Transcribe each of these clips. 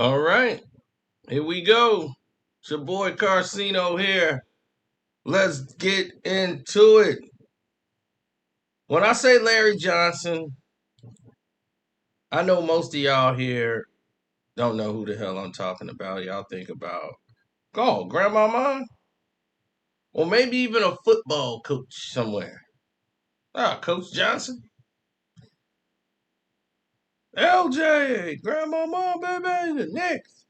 All right, here we go. It's your boy Carcino here. Let's get into it. When I say Larry Johnson, I know most of y'all here don't know who the hell I'm talking about. Y'all think about, oh, grandmama? Or maybe even a football coach somewhere. Coach Johnson? LJ, grandmama, baby, the Knicks.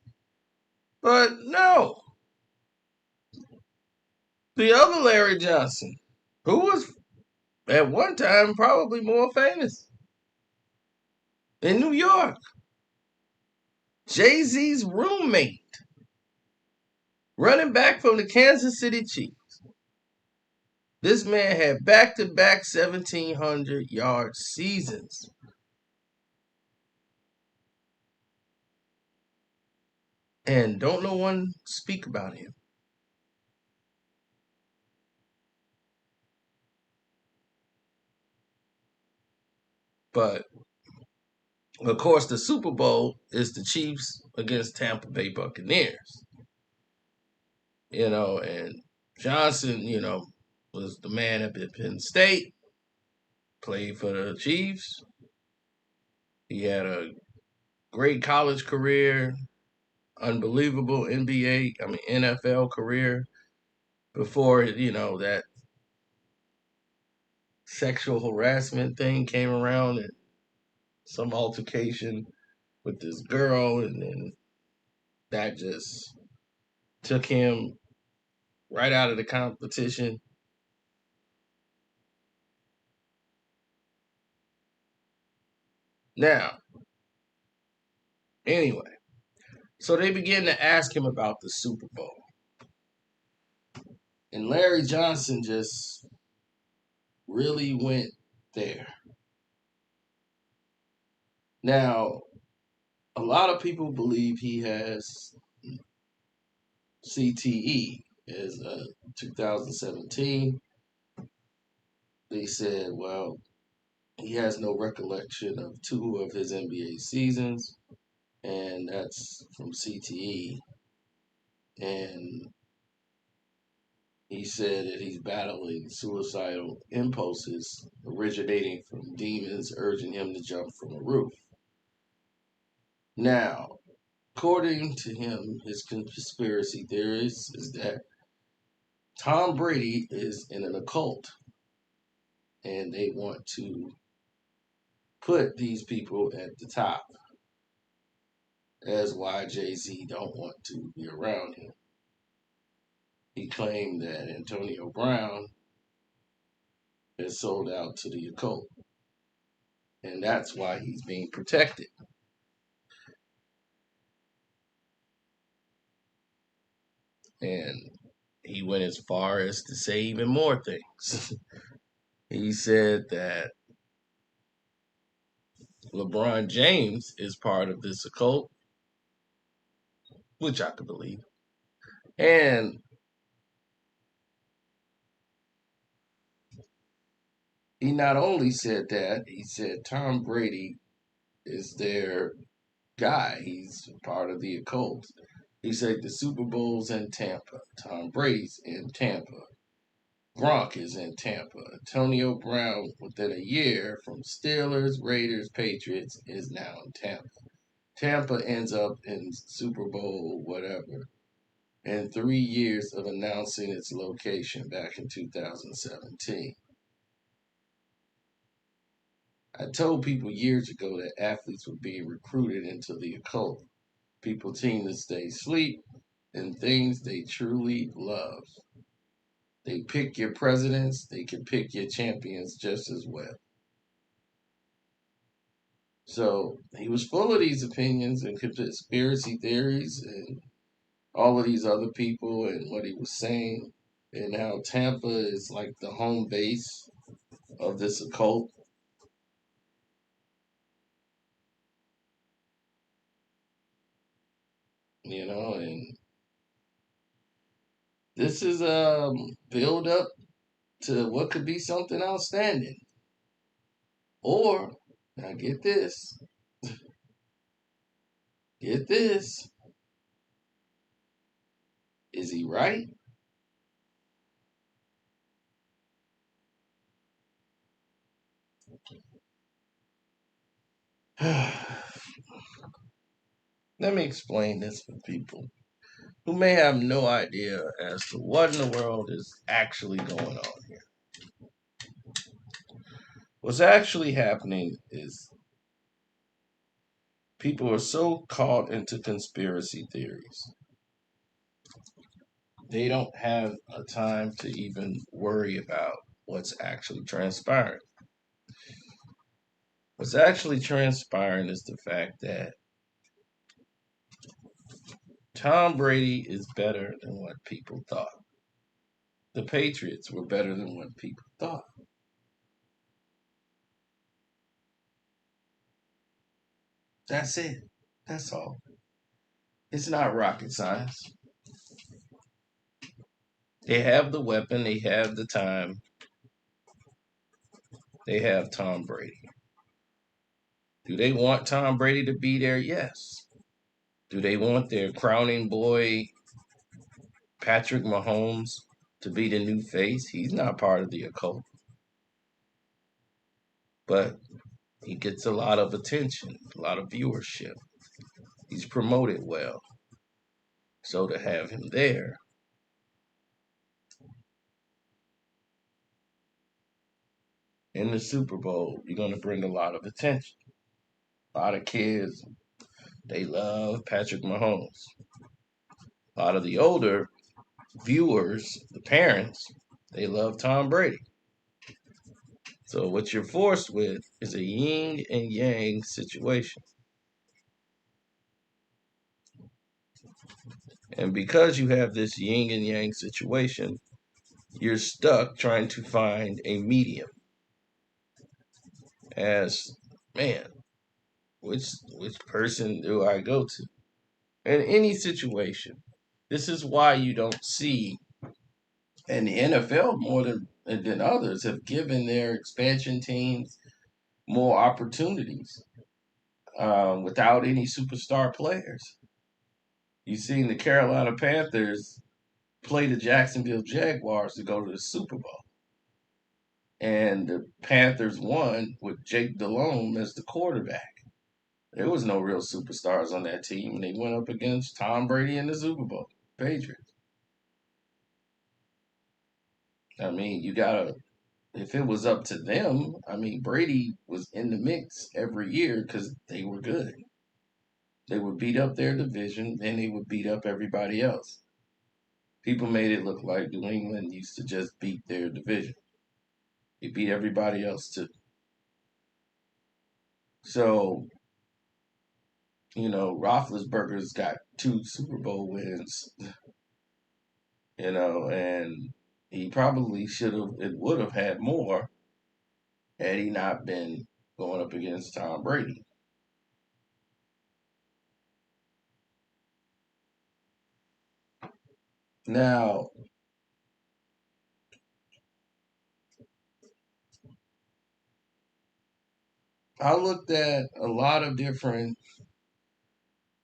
But no, the other Larry Johnson, who was at one time probably more famous in New York. Jay-Z's roommate, running back from the Kansas City Chiefs. This man had back-to-back 1,700-yard seasons. And don't no one speak about him. But, of course, the Super Bowl is the Chiefs against Tampa Bay Buccaneers. And Johnson, was the man at Penn State, played for the Chiefs. He had a great college career, unbelievable NFL career before, that sexual harassment thing came around and some altercation with this girl. And then that just took him right out of the competition. Now, anyway, so they began to ask him about the Super Bowl. And Larry Johnson just really went there. Now, a lot of people believe he has CTE as 2017. They said, well, he has no recollection of two of his NBA seasons, and that's from CTE. And he said that he's battling suicidal impulses originating from demons urging him to jump from a roof. Now, according to him, his conspiracy theories is that Tom Brady is in an occult and they want to put these people at the top. That's why Jay-Z don't want to be around him. He claimed that Antonio Brown has sold out to the occult, and that's why he's being protected. And he went as far as to say even more things. He said that LeBron James is part of this occult, which I could believe. And he not only said that, he said Tom Brady is their guy. He's part of the occult. He said the Super Bowl's in Tampa. Tom Brady's in Tampa. Gronk is in Tampa. Antonio Brown, within a year from Steelers, Raiders, Patriots, is now in Tampa. Tampa ends up in Super Bowl, whatever, in 3 years of announcing its location back in 2017. I told people years ago that athletes were being recruited into the occult. People seem to stay asleep in things they truly love. They pick your presidents, they can pick your champions just as well. So he was full of these opinions and conspiracy theories and all of these other people and what he was saying and how Tampa is like the home base of this occult. And this is a build up to what could be something outstanding. Or, now get this, Get this. Is he right? Let me explain this for people who may have no idea as to what in the world is actually going on here. What's actually happening is people are so caught into conspiracy theories. They don't have a time to even worry about what's actually transpiring. What's actually transpiring is the fact that Tom Brady is better than what people thought. The Patriots were better than what people thought. That's it. That's all. It's not rocket science. They have the weapon, they have the time, they have Tom Brady. Do they want Tom Brady to be there? Yes. Do they want their crowning boy, Patrick Mahomes, to be the new face? He's not part of the occult, but he gets a lot of attention, a lot of viewership. He's promoted well. So to have him there, in the Super Bowl, you're going to bring a lot of attention. A lot of kids, they love Patrick Mahomes. A lot of the older viewers, the parents, they love Tom Brady. So what you're forced with is a yin and yang situation. And because you have this yin and yang situation, you're stuck trying to find a medium. As, man, which person do I go to? In any situation. This is why you don't see, and the NFL more than others have given their expansion teams more opportunities without any superstar players. You've seen the Carolina Panthers play the Jacksonville Jaguars to go to the Super Bowl. And the Panthers won with Jake Delhomme as the quarterback. There was no real superstars on that team, and they went up against Tom Brady in the Super Bowl. Patriots. I mean, you gotta. If it was up to them, I mean, Brady was in the mix every year because they were good. They would beat up their division, and they would beat up everybody else. People made it look like New England used to just beat their division. They beat everybody else too. So, Roethlisberger's got two Super Bowl wins, and he probably should have, it would have had more had he not been going up against Tom Brady. Now, I looked at a lot of different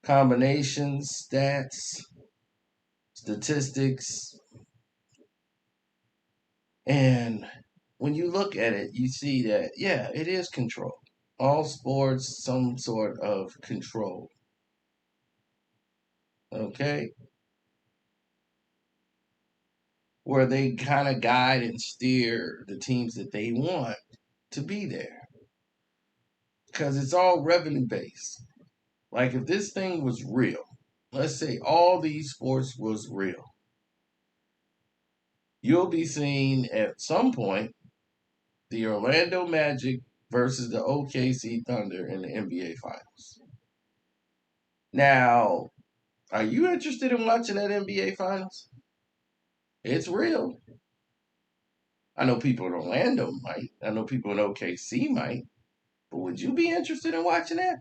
combinations, stats, statistics, and when you look at it, you see that, yeah, it is control. All sports, some sort of control. Okay? Where they kind of guide and steer the teams that they want to be there. Because it's all revenue based. Like if this thing was real, let's say all these sports was real, you'll be seeing at some point the Orlando Magic versus the OKC Thunder in the NBA Finals. Now, are you interested in watching that NBA Finals? It's real. I know people in Orlando might. I know people in OKC might. But would you be interested in watching that?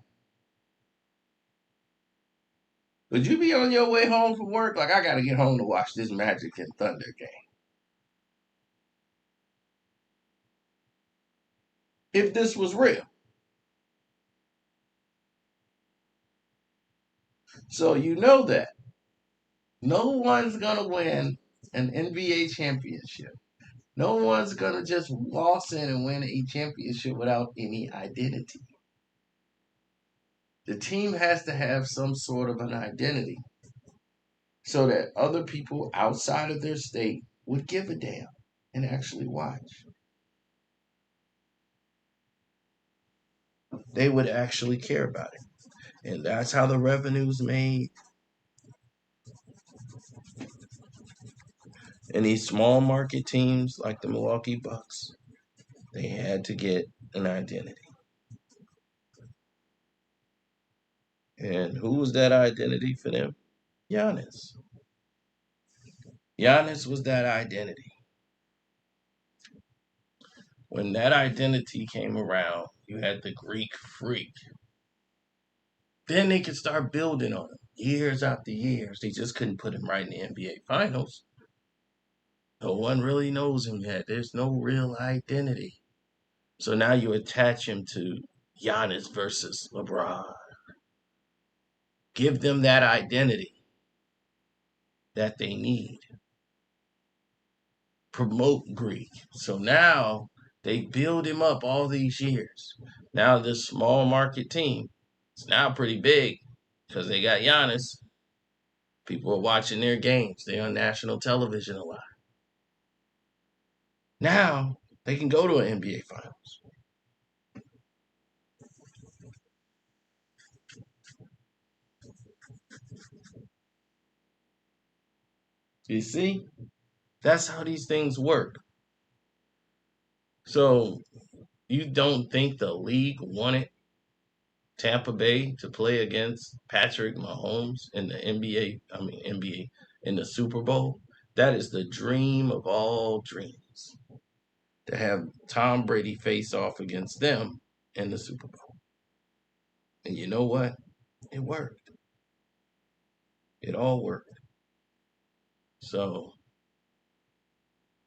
Would you be on your way home from work? Like, I got to get home to watch this Magic and Thunder game. If this was real. So you know that no one's gonna win an NBA championship. No one's gonna just waltz in and win a championship without any identity. The team has to have some sort of an identity so that other people outside of their state would give a damn and actually watch. They would actually care about it. And that's how the revenue's made. And these small market teams like the Milwaukee Bucks, they had to get an identity. And who was that identity for them? Giannis. Giannis was that identity. When that identity came around, you had the Greek freak. Then they could start building on him years after years. They just couldn't put him right in the NBA Finals. No one really knows him yet. There's no real identity. So now you attach him to Giannis versus LeBron. Give them that identity that they need. Promote Greek. So now they build him up all these years. Now this small market team is now pretty big because they got Giannis. People are watching their games. They're on national television a lot. Now they can go to an NBA Finals. You see? That's how these things work. So you don't think the league wanted Tampa Bay to play against Patrick Mahomes in the NBA in the Super Bowl? That is the dream of all dreams. To have Tom Brady face off against them in the Super Bowl. And you know what? It worked. It all worked. So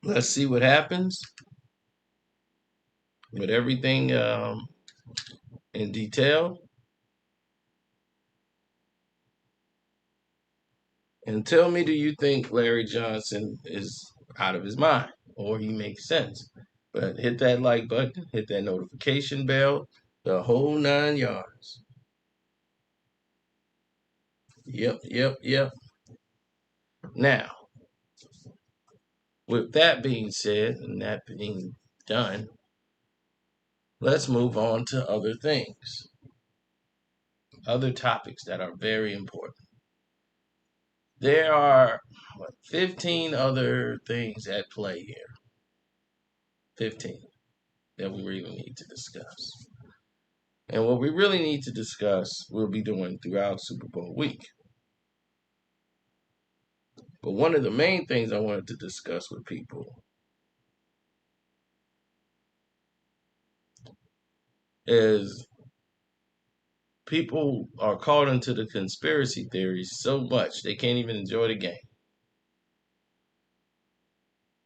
let's see what happens with everything in detail. And tell me, do you think Larry Johnson is out of his mind or he makes sense? But hit that like button, hit that notification bell, the whole 9 yards. Yep, yep, yep. Now, with that being said and that being done, let's move on to other things, other topics that are very important. There are 15 other things at play here. 15 that we really need to discuss. And what we really need to discuss, we'll be doing throughout Super Bowl week. But one of the main things I wanted to discuss with people is people are caught into the conspiracy theories so much they can't even enjoy the game.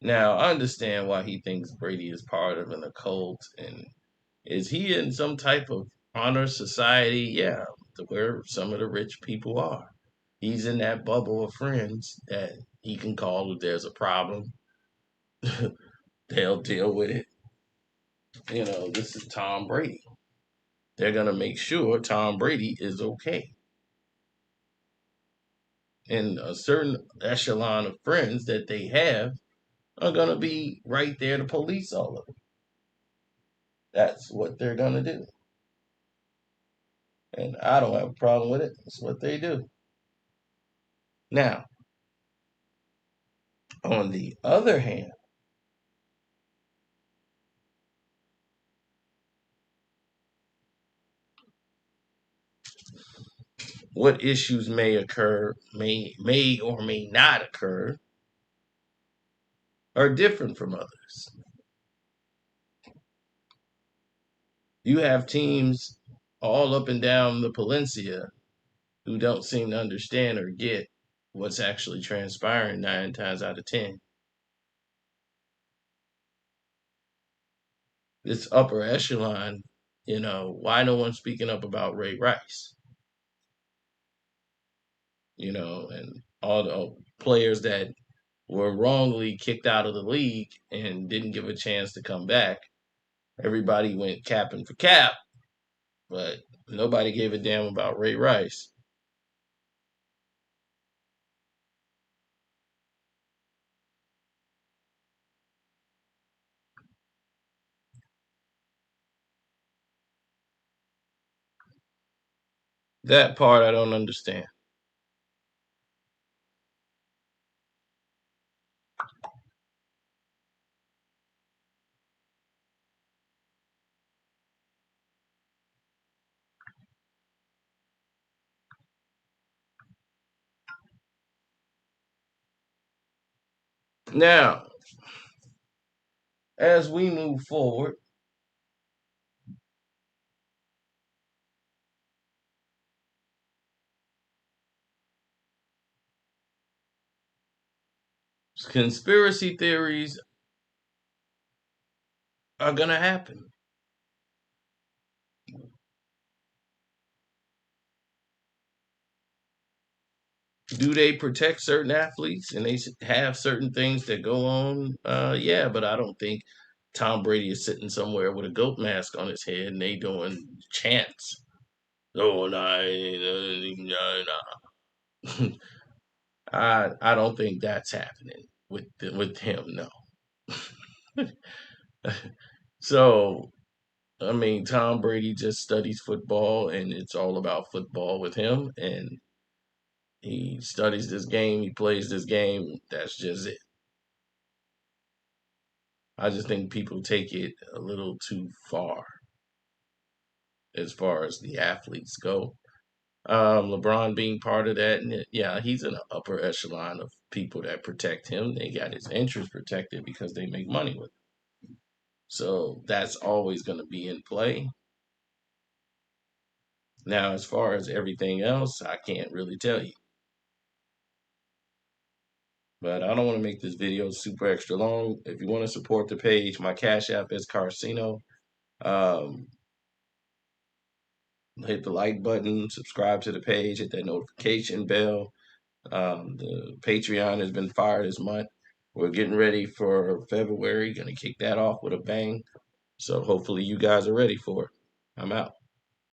Now, I understand why he thinks Brady is part of an occult, and is he in some type of honor society? Yeah, to where some of the rich people are. He's in that bubble of friends that he can call if there's a problem. They'll deal with it. This is Tom Brady. They're going to make sure Tom Brady is okay. And a certain echelon of friends that they have are going to be right there to police all of it. That's what they're going to do. And I don't have a problem with it. It's what they do. Now, on the other hand, what issues may occur, may or may not occur, are different from others. You have teams all up and down the Peninsula who don't seem to understand or get what's actually transpiring 9 times out of 10. This upper echelon, why no one's speaking up about Ray Rice? and all the players that were wrongly kicked out of the league and didn't give a chance to come back. Everybody went capping for Cap, but nobody gave a damn about Ray Rice. That part I don't understand. Now, as we move forward, conspiracy theories are going to happen. Do they protect certain athletes and they have certain things that go on? Yeah, but I don't think Tom Brady is sitting somewhere with a goat mask on his head and they doing chants. Oh, no, no, no. I don't think that's happening with him. No. So I mean, Tom Brady just studies football, and it's all about football with him. And he studies this game, he plays this game. That's just it. I just think people take it a little too far as the athletes go. LeBron being part of that, and yeah, he's in an upper echelon of people that protect him. They got his interests protected because they make money with it. So that's always going to be in play. Now, as far as everything else, I can't really tell you. But I don't want to make this video super extra long. If you want to support the page, my Cash App is Carcino. Um, hit the like button, subscribe to the page, hit that notification bell. The Patreon has been fired this month. We're getting ready for February, gonna kick that off with a bang. So hopefully you guys are ready for it. I'm out.